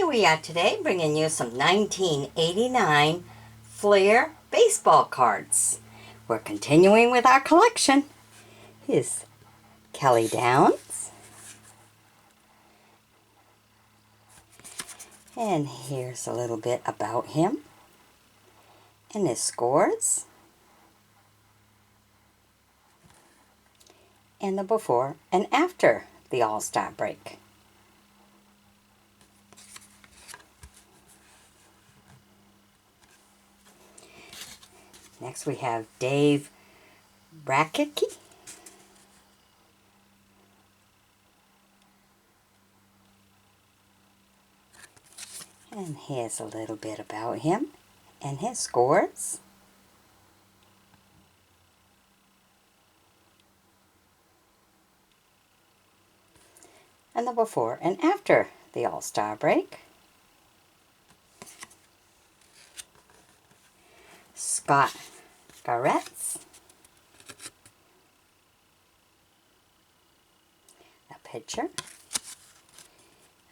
Here we are today bringing you some 1989 Flair baseball cards. We're continuing with our collection. Here's Kelly Downs. And here's a little bit about him and his scores. And the before and after the All-Star break. Next we have Dave Rakitky. And here's a little bit about him and his scores. And the before and after the All-Star break. Scott Garrett's. A picture.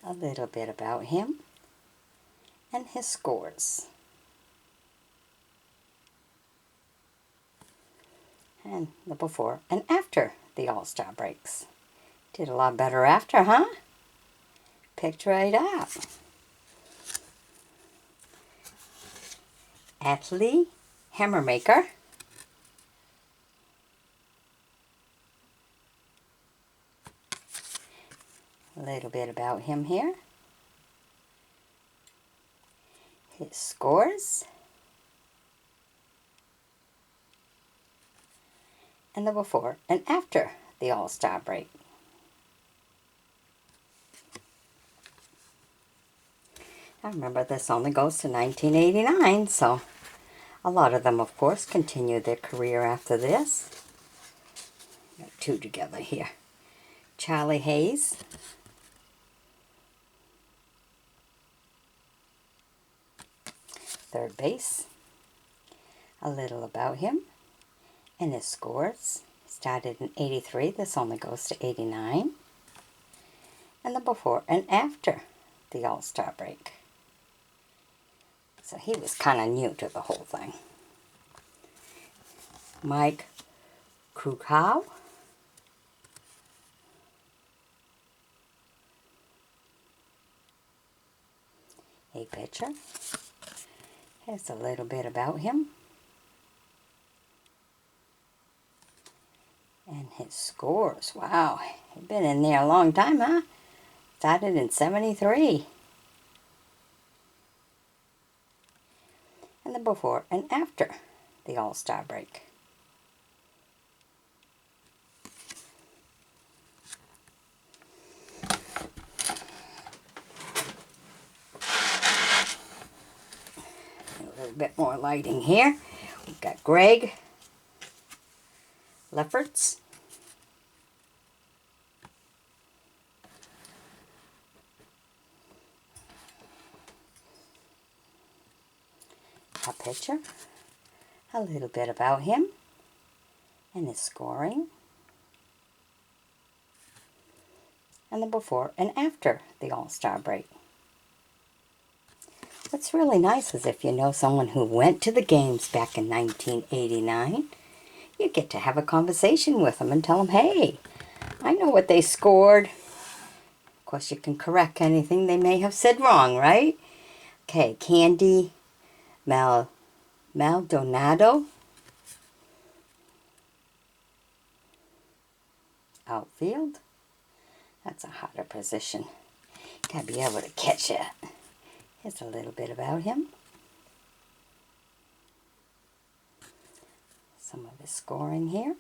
A little bit about him and his scores. And the before and after the All-Star breaks. Did a lot better after, huh? Picked right up. Atlee Hammermaker. A little bit about him here. His scores. And the before and after the All-Star break. I remember this only goes to 1989, so a lot of them, of course, continue their career after this. Got two together here. Charlie Hayes. Third base. A little about him and his scores. Started in 83. This only goes to 89. And the before and after the All-Star break. So he was kind of new to the whole thing. Mike Krukow. A pitcher. Here's a little bit about him. And his scores. Wow, he's been in there a long time, huh? Started in 73. And the before and after the All-Star break. A little bit more lighting here. We've got Greg Lefferts. A pitcher. A little bit about him and his scoring. And the before and after the All-Star break. What's really nice is if you know someone who went to the games back in 1989, you get to have a conversation with them and tell them, hey, I know what they scored. Of course, you can correct anything they may have said wrong, right? Okay, Candy Maldonado. Outfield. That's a harder position. Gotta be able to catch it. Here's a little bit about him. Some of his scoring here.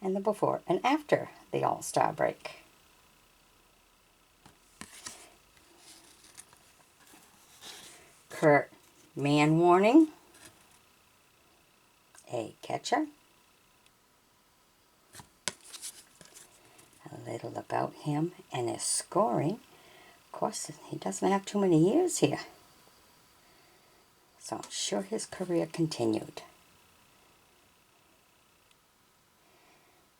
And the before and after the All-Star break. Kurt Manwarning. A catcher. A little about him and his scoring. Of course, he doesn't have too many years here. So I'm sure his career continued.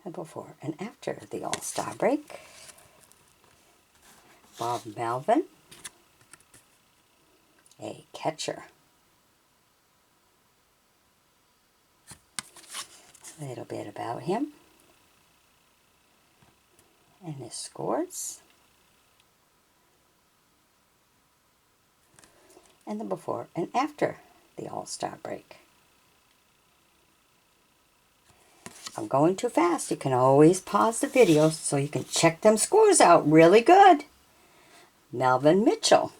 And before and after the All-Star break. Bob Melvin, a catcher. A little bit about him and his scores, and the before and after the All-Star break. If I'm going too fast, you can always pause the video so you can check them scores out really good. Melvin Mitchell,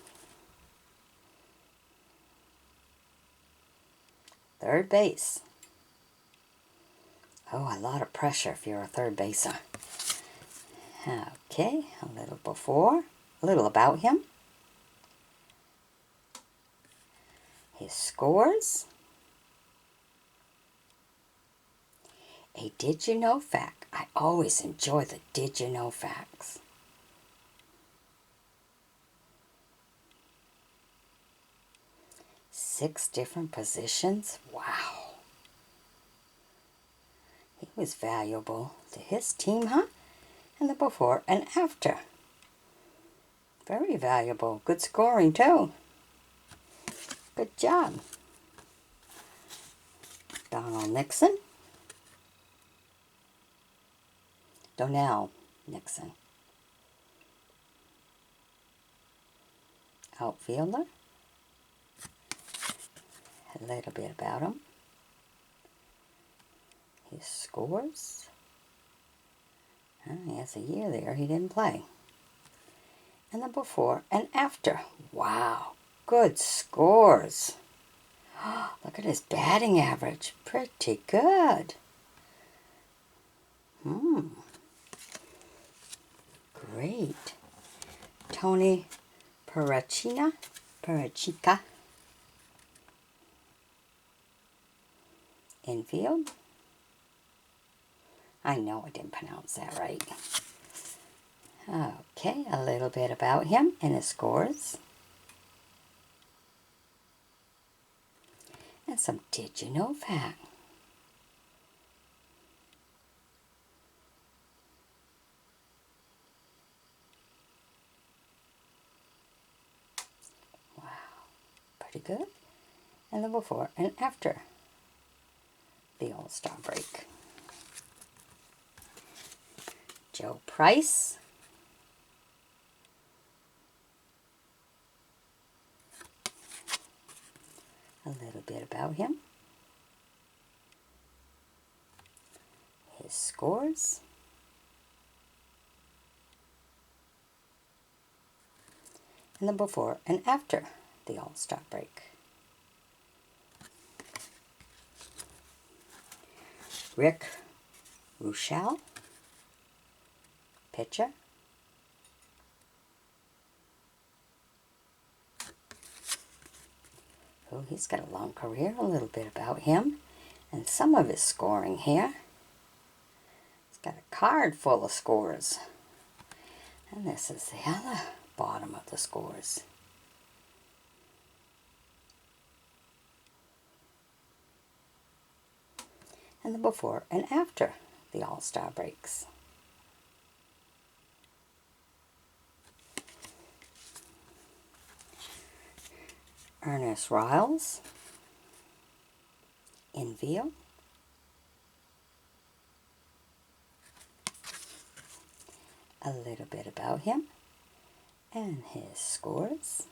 third base. Oh, a lot of pressure if you're a third baser. Okay, a little before, a little about him. His scores. A did you know fact. I always enjoy the did you know facts. Six different positions. Wow. He was valuable to his team, huh? And the before and after. Very valuable. Good scoring, too. Good job. Donald Nixon. Donnell Nixon. Outfielder. A little bit about him. His scores. He has a year there he didn't play. And the before and after. Wow, good scores. Look at his batting average. Pretty good. Great. Tony Parachica. Infield. I know I didn't pronounce that right. Okay, a little bit about him and his scores. And some did you know fact. Wow, pretty good. And the before and after the All-Star break. Joe Price. A little bit about him. His scores. And the before and after the All-Star break. Rouchelle, pitcher. Oh, he's got a long career. A little bit about him and some of his scoring here. He's got a card full of scores. And this is the other bottom of the scores. And the before and after the All-Star breaks. Ernest Riles, infield. A little bit about him and his scores.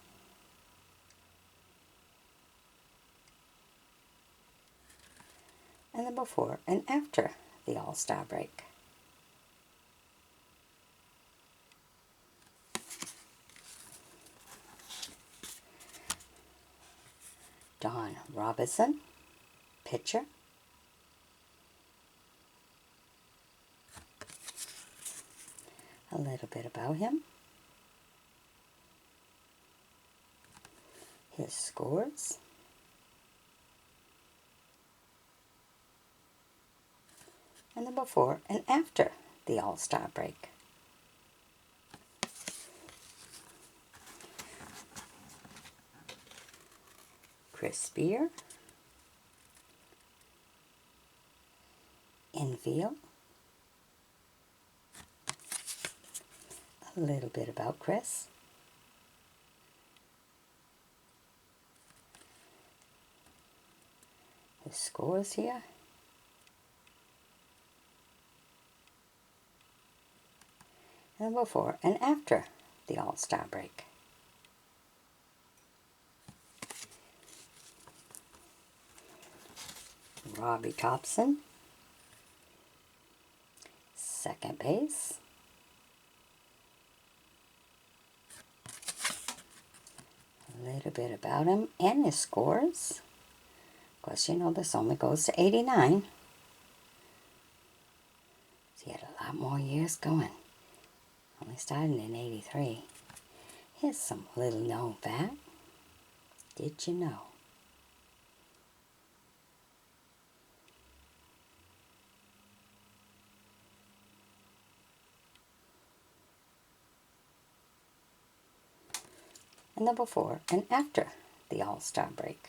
And the before and after the All-Star break. Don Robinson, pitcher. A little bit about him. His scores. And the before and after the All-Star break. Chris Spear, infield. A little bit about Chris. his scores here. And before and after the All-Star break. Robbie Thompson, second base. A little bit about him and his scores. Of course, you know this only goes to 89. So he had a lot more years going. Only started in 83. Here's some little known fact. Did you know? And the before and after the All-Star break.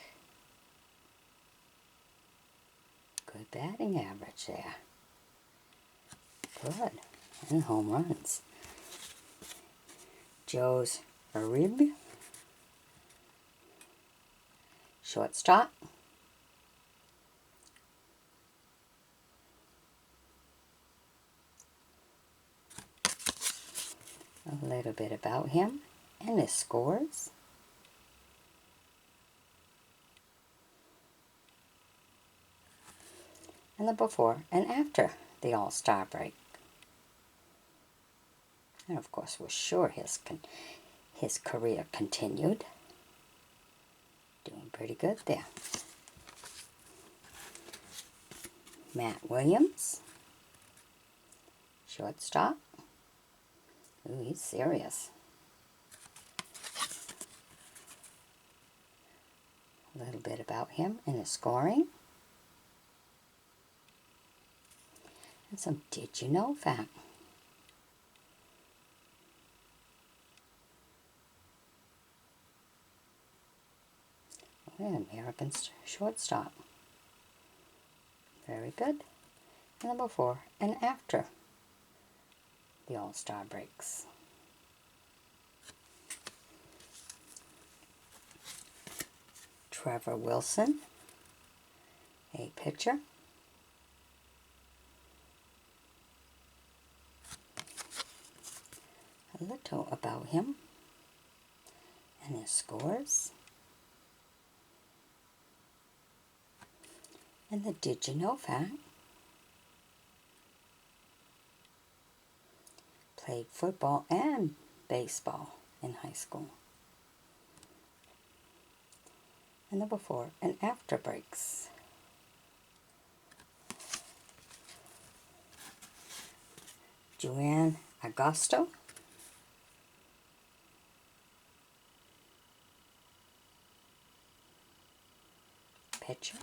Good batting average there. Good. And home runs. Joe's Arib, shortstop. A little bit about him and his scores. And the before and after the All-Star break. And of course, we're sure his career continued. Doing pretty good there. Matt Williams, shortstop. Ooh, he's serious. A little bit about him and his scoring. And some did you know fact. An American shortstop. Very good. And the before and after the All-Star breaks. Trevor Wilson, a pitcher. A little about him and his scores. And the did you know fact. Played football and baseball in high school. And the before and after breaks. Joanne Agosto, pitcher.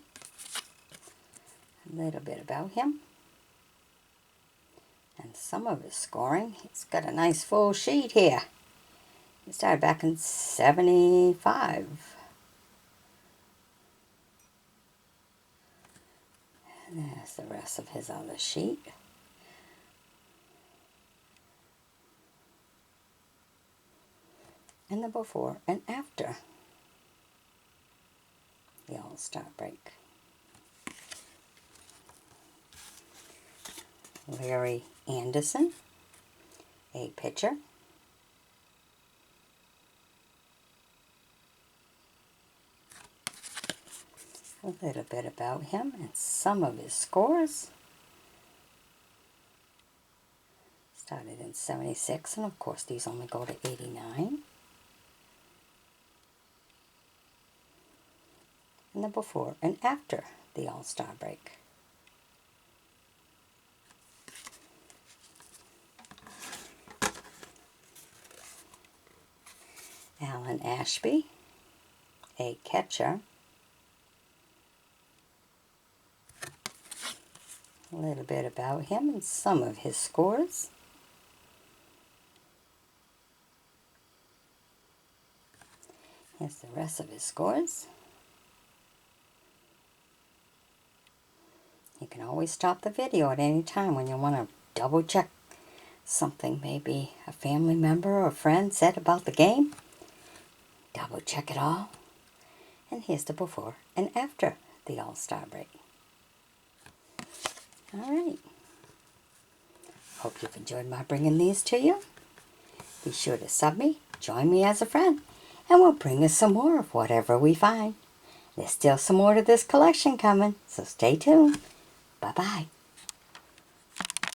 A little bit about him and some of his scoring. He's got a nice full sheet here. He started back in 75. And there's the rest of his other sheet. And the before and after the All-Star break. Larry Anderson, a pitcher. A little bit about him and some of his scores. Started in 76, and of course these only go to 89. And the before and after the All-Star break. Alan Ashby, a catcher. A little bit about him and some of his scores. Here's the rest of his scores. You can always stop the video at any time when you want to double check something maybe a family member or friend said about the game. Double check it all. And here's the before and after the All-Star break. All right. Hope you've enjoyed my bringing these to you. Be sure to sub me, join me as a friend, and we'll bring us some more of whatever we find. There's still some more to this collection coming, so stay tuned. Bye-bye.